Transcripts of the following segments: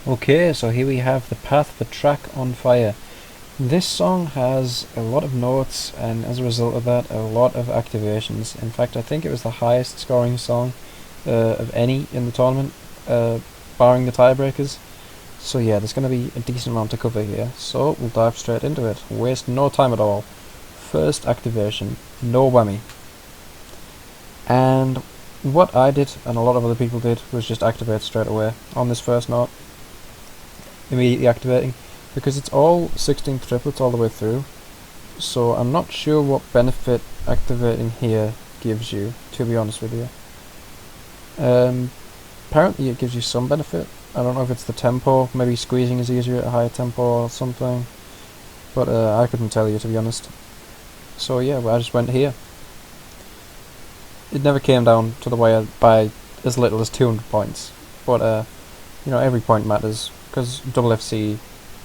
Okay, so here we have the Path, the track on fire. This song has a lot of notes, and as a result of that, a lot of activations. In fact, I think it was the highest scoring song of any in the tournament, barring the tiebreakers. So yeah, there's going to be a decent amount to cover here. So we'll dive straight into it. Waste no time at all. First activation, no whammy. And what I did, and a lot of other people did, was just activate straight away on this first note. Immediately activating, because it's all 16th triplets all the way through, so I'm not sure what benefit activating here gives you, to be honest with you. Apparently it gives you some benefit. I don't know if it's the tempo, maybe squeezing is easier at a higher tempo or something, but I couldn't tell you, to be honest. So yeah, I just went here. It never came down to the wire by as little as 200 points, but every point matters, because Double FC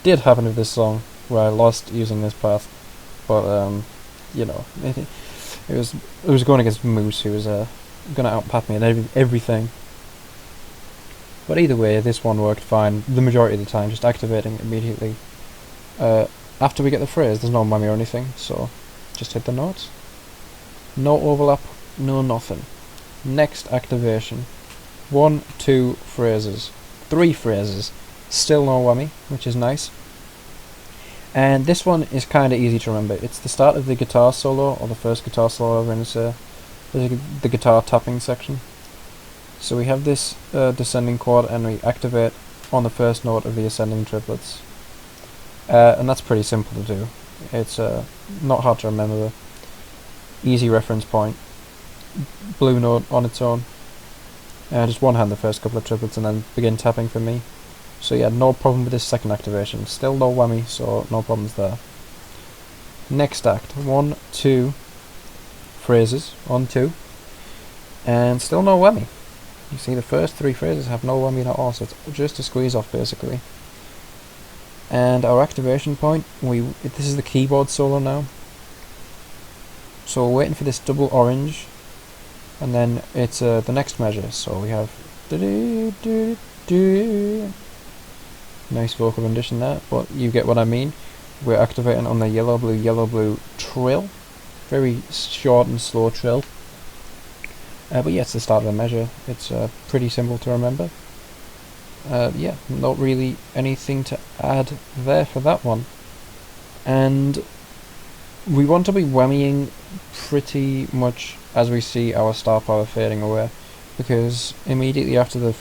did happen with this song where I lost using this path, but it was going against Moose, who was going to outpath me and everything. But either way, this one worked fine the majority of the time, just activating immediately. After we get the phrase, there's no whammy or anything, so just hit the notes. No overlap, no nothing. Next activation. 1, 2 phrases. 3 phrases. Still no whammy, which is nice. And this one is kind of easy to remember. It's the start of the guitar solo, or the first guitar solo we're going to say. The guitar tapping section. So we have this descending chord, and we activate on the first note of the ascending triplets. And that's pretty simple to do. It's not hard to remember. Easy reference point. Blue note on its own. Just one hand the first couple of triplets and then begin tapping for me. So yeah, no problem with this second activation. Still no whammy, so no problems there. Next act, 1, 2 phrases, 1, 2, and still no whammy. You see the first 3 phrases have no whammy at all, so it's just a squeeze off basically. And our activation point, this is the keyboard solo now. So we're waiting for this double orange, and then it's the next measure. So we have nice vocal rendition there, but you get what I mean. We're activating on the yellow blue trill, very short and slow trill. But yeah, it's the start of the measure. It's pretty simple to remember. Yeah, not really anything to add there for that one. And we want to be whammying pretty much as we see our star power fading away, because immediately after the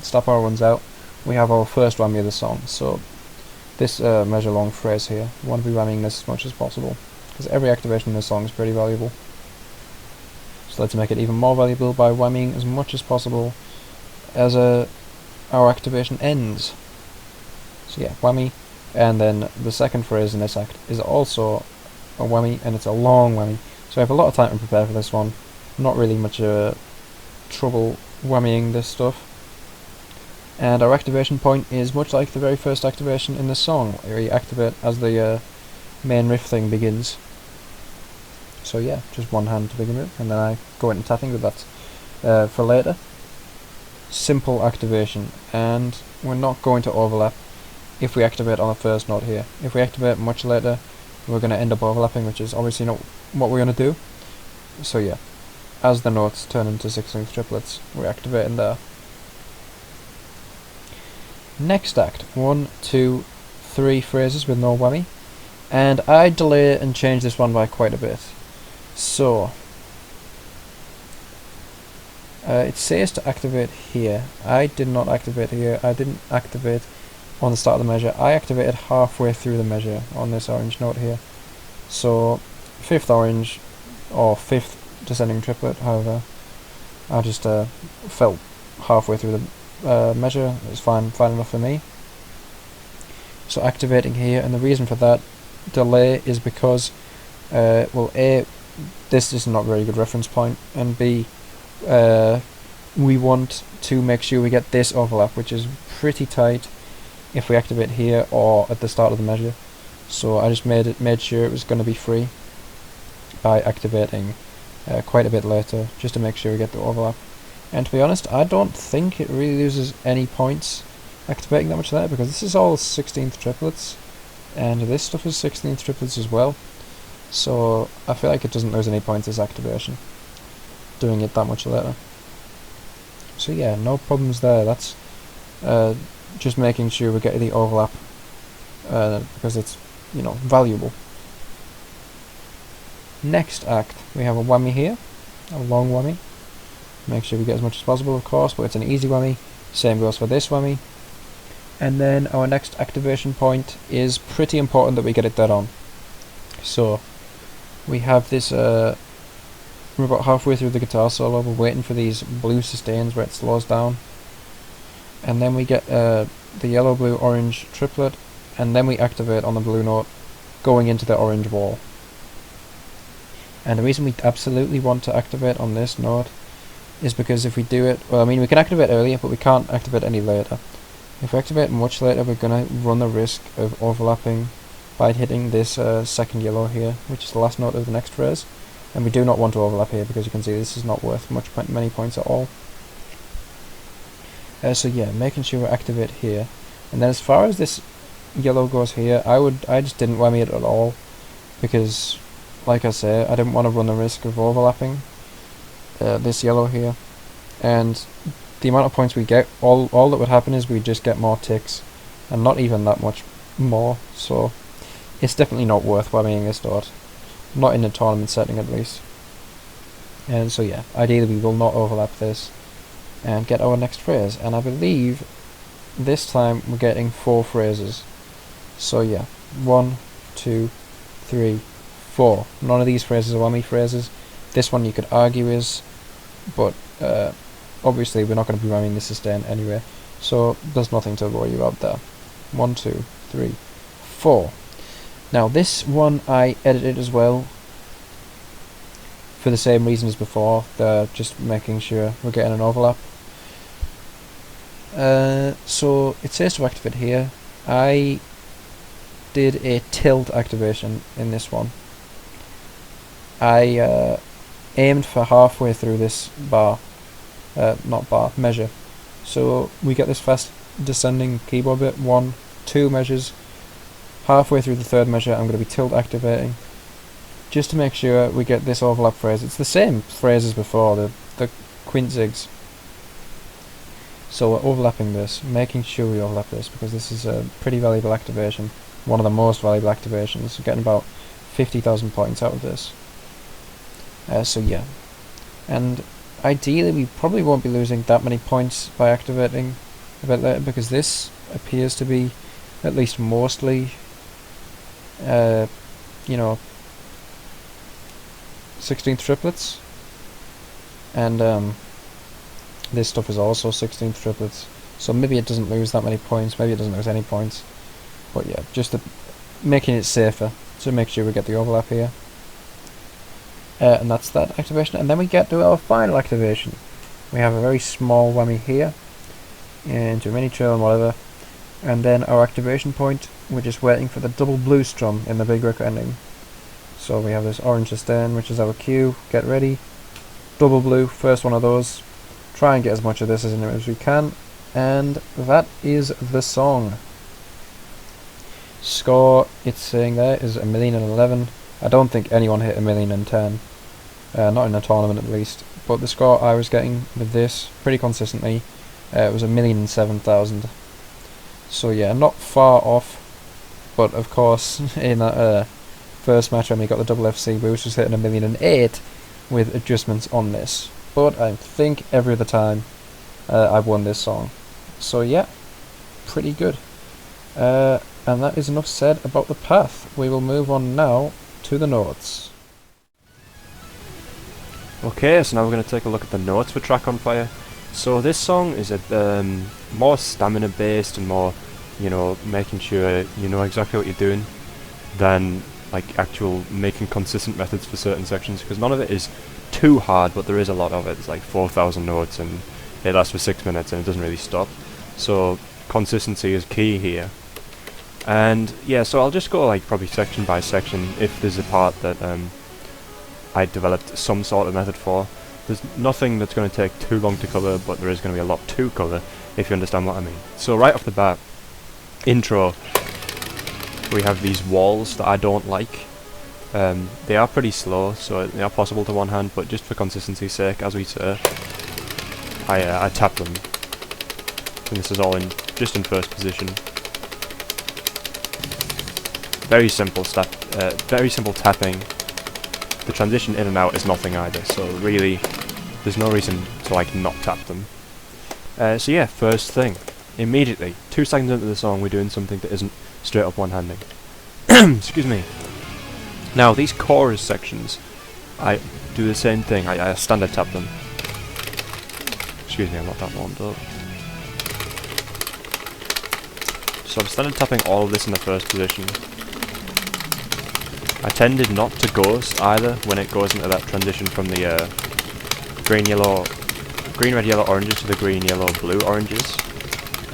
star power runs out, we have our first whammy of the song. So this measure long phrase here, we want to be whammying this as much as possible, because every activation in this song is pretty valuable. So let's make it even more valuable by whammying as much as possible as our activation ends. So yeah, whammy, and then the second phrase in this act is also a whammy, and it's a long whammy. So I have a lot of time to prepare for this one. Not really much trouble whammying this stuff. And our activation point is much like the very first activation in the song, where you activate as the main riff thing begins. So yeah, just one hand to begin with, and then I go into tapping with that for later. Simple activation, and we're not going to overlap if we activate on the first note here. If we activate much later, we're going to end up overlapping, which is obviously not what we're going to do. So yeah, as the notes turn into 16th triplets, we're activating there. Next act, 1, 2, 3 phrases with no whammy, and I delay and change this one by quite a bit. So it says to activate here. I did not activate here. I didn't activate on the start of the measure. I activated halfway through the measure on this orange note here. So 5th orange, or 5th descending triplet, however, I just felt halfway through the measure. It's fine enough for me. So activating here, and the reason for that delay is because well, A, this is not a very good reference point, and B, we want to make sure we get this overlap, which is pretty tight if we activate here or at the start of the measure. So I just made sure it was going to be free by activating quite a bit later, just to make sure we get the overlap. And to be honest, I don't think it really loses any points activating that much later, because this is all 16th triplets, and this stuff is 16th triplets as well. So I feel like it doesn't lose any points as activation, doing it that much later. So yeah, no problems there. That's just making sure we get the overlap, because it's, you know, valuable. Next act, we have a whammy here, a long whammy. Make sure we get as much as possible, of course, but it's an easy whammy. Same goes for this whammy. And then our next activation point is pretty important that we get it dead on. So we have this, we're about halfway through the guitar solo, we're waiting for these blue sustains where it slows down. And then we get the yellow, blue, orange triplet, and then we activate on the blue note, going into the orange wall. And the reason we absolutely want to activate on this note is because if we do it, well, I mean, we can activate earlier, but we can't activate any later. If we activate much later, we're going to run the risk of overlapping by hitting this second yellow here, which is the last note of the next phrase. And we do not want to overlap here, because you can see this is not worth many points at all. So yeah, making sure we activate here. And then as far as this yellow goes here, I just didn't whammy it at all, because, like I say, I didn't want to run the risk of overlapping this yellow here. And the amount of points we get, all that would happen is we just get more ticks, and not even that much more, so it's definitely not worth whammying this dot, not in a tournament setting at least. And so yeah, ideally we will not overlap this and get our next phrase, and I believe this time we're getting 4 phrases. So yeah, 1, 2, 3, 4. None of these phrases are whammy phrases. This one you could argue is, but obviously we're not going to be whamming the sustain anyway, so there's nothing to worry about there. 1, 2, 3, 4. Now this one I edited as well, for the same reason as before, just making sure we're getting an overlap. So it says to activate here. I did a tilt activation in this one. I aimed for halfway through this bar, measure. So we get this fast descending keyboard bit, 1, 2 measures. Halfway through the third measure I'm going to be tilt activating, just to make sure we get this overlap phrase. It's the same phrase as before, the quint zigs. So we're overlapping this, making sure we overlap this, because this is a pretty valuable activation, one of the most valuable activations. We're getting about 50,000 points out of this. So yeah, and ideally we probably won't be losing that many points by activating a bit later, because this appears to be at least mostly, you know, 16th triplets, and this stuff is also 16th triplets, so maybe it doesn't lose that many points, maybe it doesn't lose any points, but yeah, just making it safer to make sure we get the overlap here. And that's that activation, and then we get to our final activation. We have a very small whammy here, into a mini trail and whatever, and then our activation point, we're just waiting for the double blue strum in the big rick ending. So we have this orange sustain, which is our cue, get ready, double blue, first one of those, try and get as much of this as we can, and that is the song. Score, it's saying there, is 1,011,000. I don't think anyone hit 1,010,000, not in a tournament at least, but the score I was getting with this pretty consistently, it was 1,007,000. So yeah, not far off, but of course in that first match when we got the double FC, we was just hitting 1,008,000 with adjustments on this. But I think every other time I've won this song. So yeah, pretty good. And that is enough said about the path. We will move on now to the notes. Okay, so now we're going to take a look at the notes for Track on Fire. So this song is a more stamina based and more, you know, making sure you know exactly what you're doing than like actual making consistent methods for certain sections, because none of it is too hard, but there is a lot of it. It's like 4,000 notes and it lasts for 6 minutes and it doesn't really stop. So consistency is key here. And yeah, so I'll just go like probably section by section if there's a part that I developed some sort of method for. There's nothing that's going to take too long to cover, but there is going to be a lot to cover, if you understand what I mean. So right off the bat, intro, we have these walls that I don't like. They are pretty slow, so they are possible to one hand, but just for consistency's sake, as we say, I tap them. And this is all just in first position. Very simple very simple tapping. The transition in and out is nothing either, so really, there's no reason to like not tap them. So yeah, first thing, immediately, 2 seconds into the song, we're doing something that isn't straight up one-handing. Excuse me. Now these chorus sections, I do the same thing. I standard tap them. Excuse me, I'm not that warmed up. So I'm standard tapping all of this in the first position. I tended not to ghost either when it goes into that transition from the green, red, yellow, oranges to the green, yellow, blue, oranges.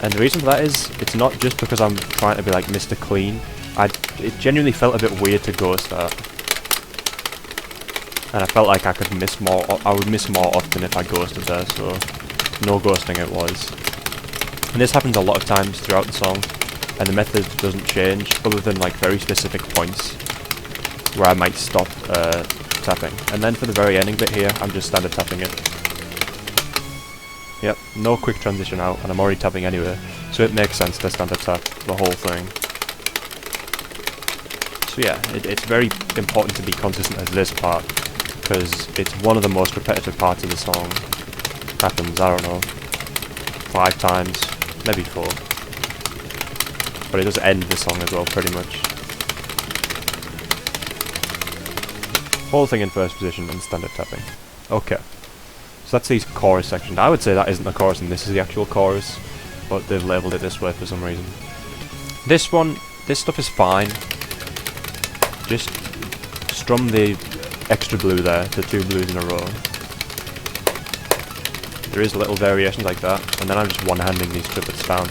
And the reason for that is, it's not just because I'm trying to be like Mr. Clean. It genuinely felt a bit weird to ghost that. And I felt like I would miss more often if I ghosted there, so no ghosting it was. And this happens a lot of times throughout the song, and the method doesn't change, other than like very specific points where I might stop tapping. And then for the very ending bit here, I'm just standard tapping it. Yep, no quick transition out, and I'm already tapping anyway, so it makes sense to standard tap the whole thing. So yeah, it's very important to be consistent at this part, because it's one of the most repetitive parts of the song. Happens, I don't know, 5 times, maybe 4. But it does end the song as well, pretty much. Whole thing in first position and standard tapping. Okay. So that's these chorus sections. I would say that isn't the chorus and this is the actual chorus, but they've labelled it this way for some reason. This stuff is fine. Just strum the extra blue there, the 2 blues in a row. There is little variations like that, and then I'm just one-handing these triplets down.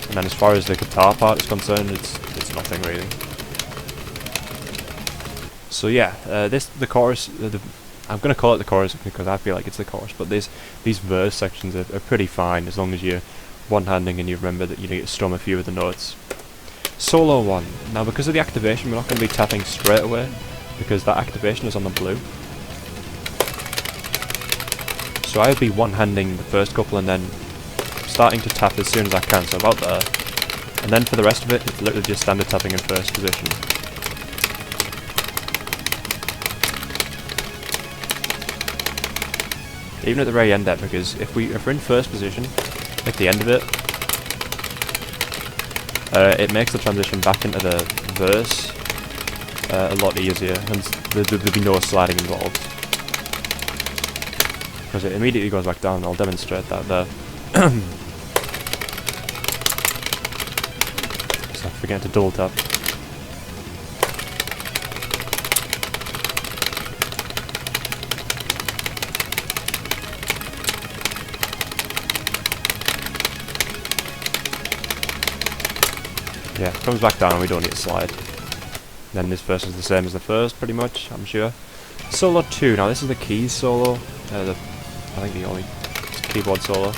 And then as far as the guitar part is concerned, it's nothing really. So yeah, the chorus, I'm going to call it the chorus because I feel like it's the chorus, but these verse sections are pretty fine as long as you're one-handing and you remember that you need to strum a few of the notes. Solo 1. Now because of the activation, we're not going to be tapping straight away, because that activation is on the blue. So I would be one-handing the first couple and then starting to tap as soon as I can, so about there. And then for the rest of it, it's literally just standard tapping in first position. Even at the very end there, because if we're in first position, at the end of it, it makes the transition back into the verse a lot easier, and there'll be no sliding involved. Because it immediately goes back down, I'll demonstrate that there. So forget to double tap. Yeah, it comes back down and we don't need to slide. Then this verse is the same as the first, pretty much, I'm sure. Solo 2, now this is the keys solo, I think the only keyboard solo.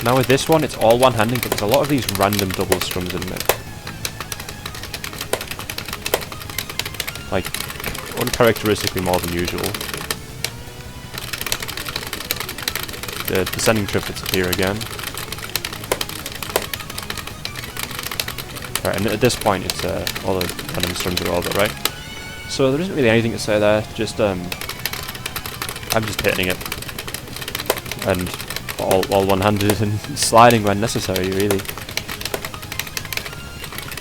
Now with this one, it's all one-handing, but there's a lot of these random double strums in it. Like, uncharacteristically more than usual. The descending triplets appear again. Right, and at this point, it's all the random strums are over, right? So there isn't really anything to say there. Just I'm just hitting it, and all one-handed and sliding when necessary, really.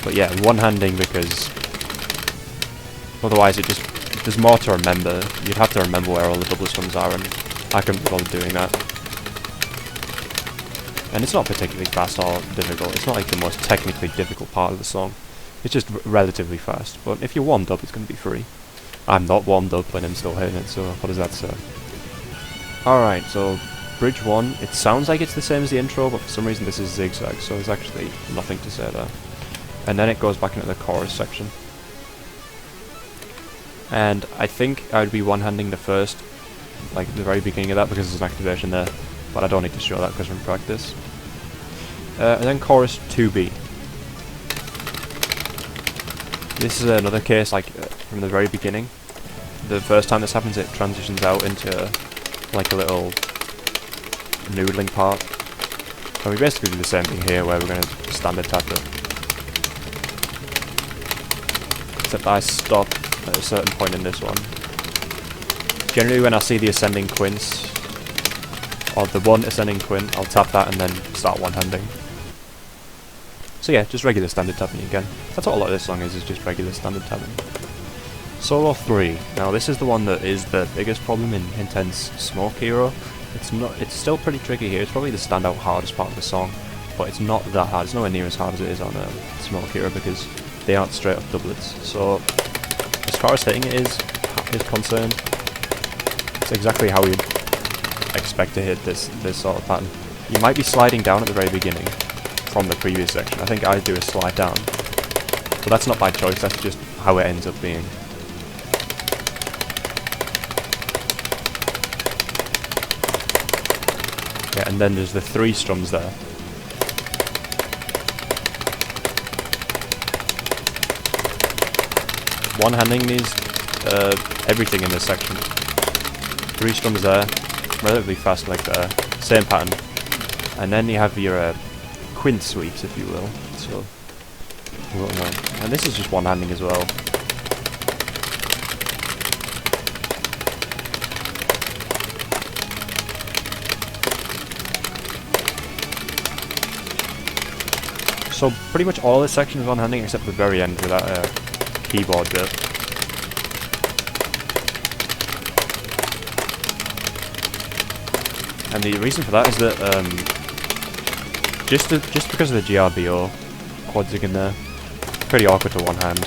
But yeah, one-handing because otherwise there's more to remember. You'd have to remember where all the double strums are, and I couldn't be bothered doing that. And it's not particularly fast or difficult. It's not like the most technically difficult part of the song. It's just relatively fast. But if you're warmed up, it's going to be free. I'm not warmed up and I'm still hitting it, so what does that say? Alright, so bridge 1, it sounds like it's the same as the intro, but for some reason this is zigzag, so there's actually nothing to say there. And then it goes back into the chorus section. And I think I would be one-handing the first like the very beginning of that, because there's an activation there, but I don't need to show that because we're in practice. And then chorus 2B. This is another case, like from the very beginning. The first time this happens, it transitions out into like a little noodling part. And we basically do the same thing here, where we're going to standard tap it. Except I stop at a certain point in this one. Generally when I see the ascending quints, or the one ascending quint, I'll tap that and then start one-handing. So yeah, just regular standard tapping again. That's what a lot of this song is just regular standard tapping. Solo 3. Now this is the one that is the biggest problem in Intense Smoke Hero. It's still pretty tricky here. It's probably the standout hardest part of the song, but it's not that hard. It's nowhere near as hard as it is on Smoke Hero because they aren't straight up doublets. So as far as hitting it is concerned, it's exactly how you'd expect to hit this sort of pattern. You might be sliding down at the very beginning from the previous section. I think I do a slide down, but that's not by choice. That's just how it ends up being. Yeah, and then there's the 3 strums there. One-handing these, everything in this section. 3 strums there, relatively fast like there, same pattern. And then you have your quint sweeps, if you will. So, and this is just one-handing as well. So pretty much all this section is one-handing except the very end with that keyboard bit. And the reason for that is that just because of the GRBO quadzig in there, it's pretty awkward to one hand.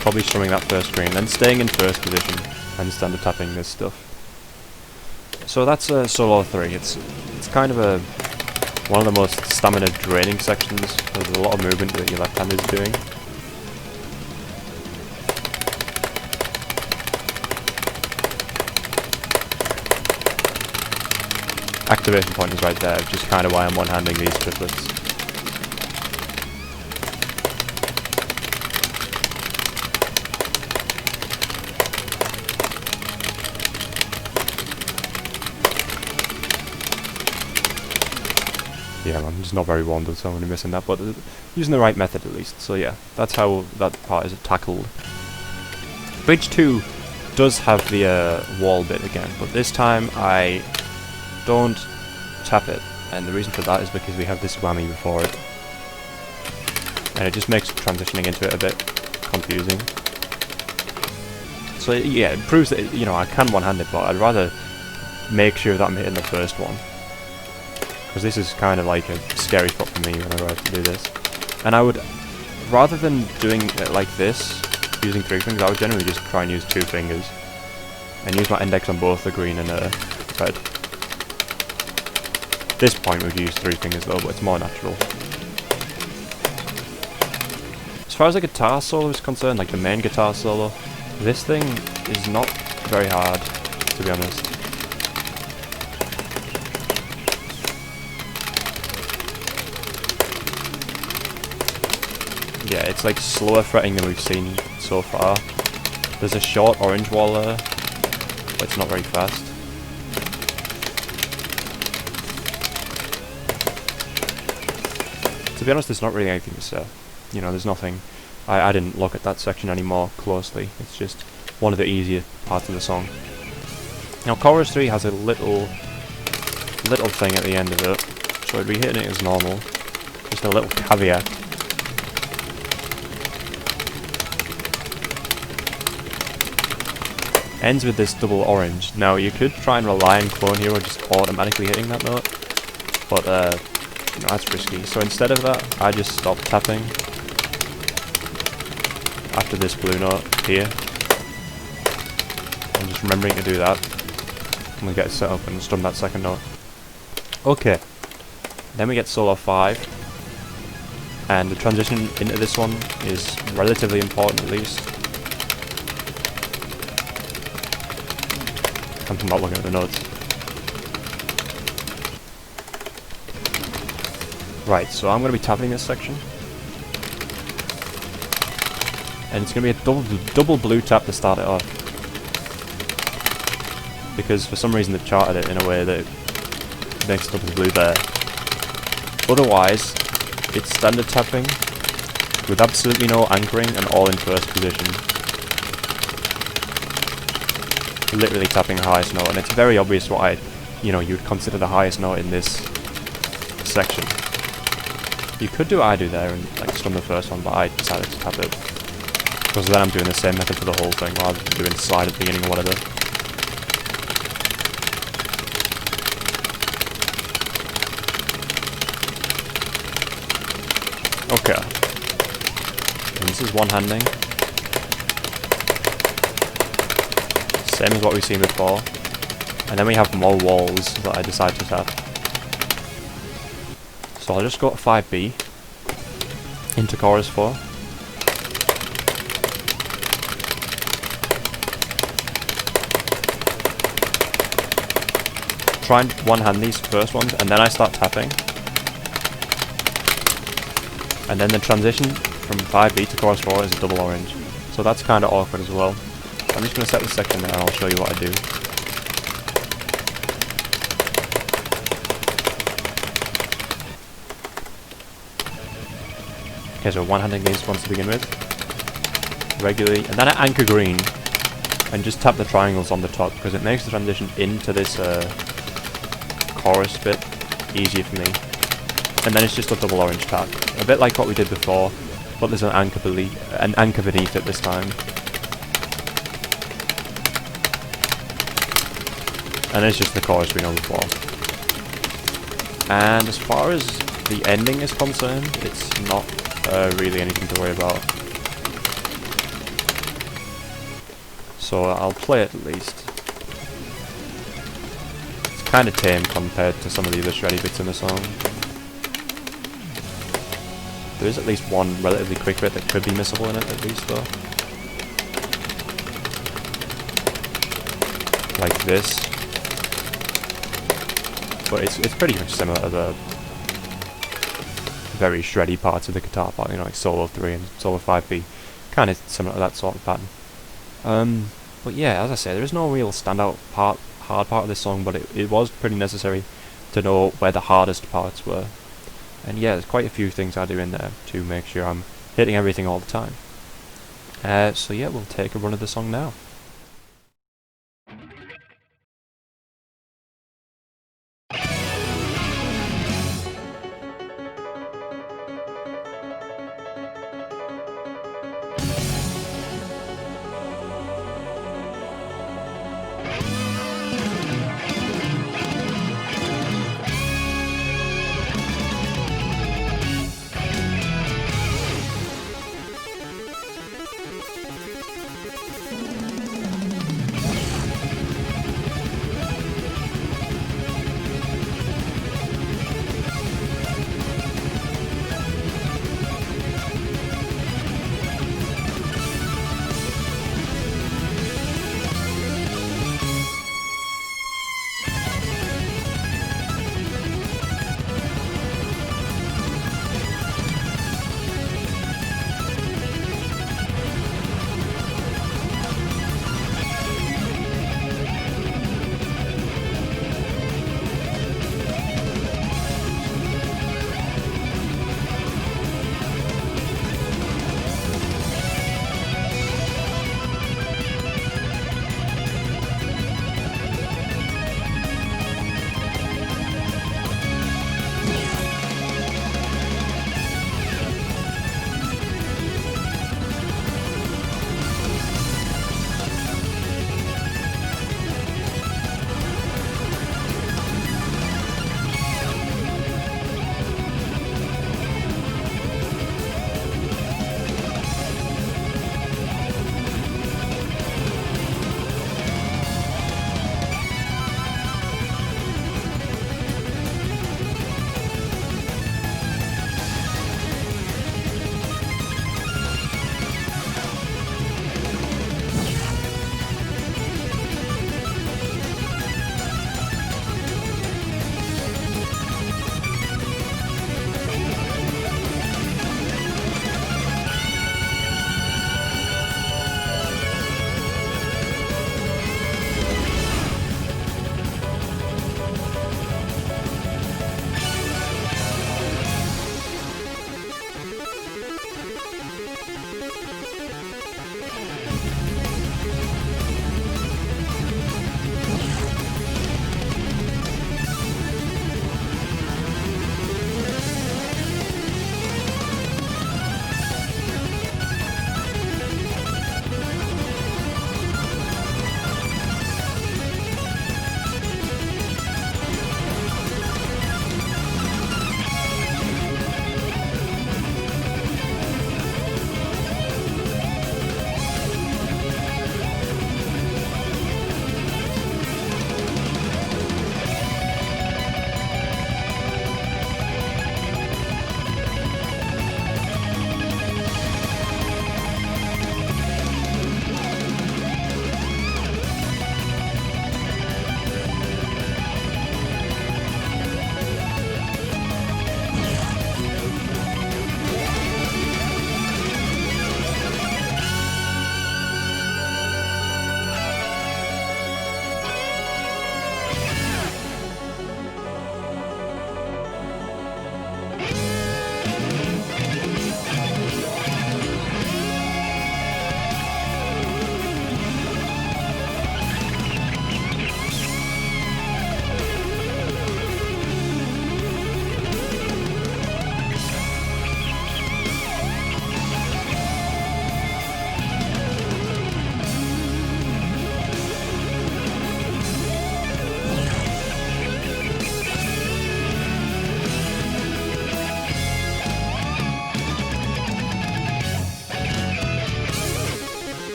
Probably strumming that first screen, then staying in first position and standard tapping this stuff. So that's solo 3. It's kind of one of the most stamina draining sections. There's a lot of movement that your left hand is doing. Activation point is right there, which is kind of why I'm one-handing these triplets. Yeah, I'm just not very wanded, so I'm going to be missing that, but using the right method at least. So yeah, that's how that part is tackled. Bridge 2 does have the wall bit again, but this time I don't tap it, and the reason for that is because we have this whammy before it, and it just makes transitioning into it a bit confusing. So yeah, it proves that, you know, I can one-hand it, but I'd rather make sure that I'm hitting the first one, because this is kind of like a scary spot for me whenever I have to do this. And I would, rather than doing it like this, using 3 fingers, I would generally just try and use 2 fingers, and use my index on both the green and red. At this point we'd use 3 fingers though, but it's more natural. As far as the guitar solo is concerned, like the main guitar solo, this thing is not very hard, to be honest. Yeah, it's like slower fretting than we've seen so far. There's a short orange wall there, but it's not very fast. To be honest, there's not really anything to say. You know, there's nothing. I didn't look at that section any more closely. It's just one of the easier parts of the song. Now, chorus 3 has a little thing at the end of it, so I'd be hitting it as normal. Just a little caveat. Ends with this double orange. Now, you could try and rely on Clone Hero just automatically hitting that note, but you know, that's risky. So instead of that, I just stop tapping after this blue note here. I'm just remembering to do that. And we get it set up and strum that second note. Okay. Then we get solo 5. and the transition into this one is relatively important at least. I'm not looking at the notes. Right, so I'm going to be tapping this section. And it's going to be a double blue tap to start it off. Because for some reason they've charted it in a way that makes double blue there. Otherwise, it's standard tapping with absolutely no anchoring and all in first position. Literally tapping the highest note, and it's very obvious what you'd consider the highest note in this section. You could do what I do there and like strum the first one, but I decided to tap it. Because then I'm doing the same method for the whole thing rather than doing slide at the beginning or whatever. Okay. And this is one-handing. Same as what we've seen before. And then we have more walls that I decide to tap. So I'll just go to 5B into chorus 4. Try and one-hand these first ones, and then I start tapping. And then the transition from 5B to chorus 4 is a double orange. So that's kind of awkward as well. So I'm just going to set the section there and I'll show you what I do. Okay, so one-handing these ones to begin with. Regularly. And then I anchor green. And just tap the triangles on the top, because it makes the transition into this chorus bit easier for me. And then it's just a double orange tap. A bit like what we did before, but there's an anchor beneath it this time. And it's just the chorus we know before. And as far as the ending is concerned, it's not really anything to worry about. So I'll play it at least. It's kind of tame compared to some of the other shreddy bits in the song. There is at least one relatively quick bit that could be missable in it, at least, though. Like this. But it's pretty much similar to the very shreddy parts of the guitar part, like solo 3 and solo 5B. Kind of similar to that sort of pattern. But yeah, as I say, there is no real standout hard part of this song, but it was pretty necessary to know where the hardest parts were. And yeah, there's quite a few things I do in there to make sure I'm hitting everything all the time. So yeah, we'll take a run of the song now.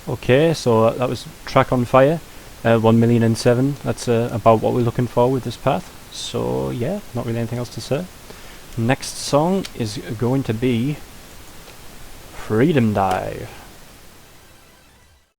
Okay, so that was Track on Fire, 1,000,007. That's about what we're looking for with this path. So yeah, not really anything else to say. Next song is going to be Freedom Dive.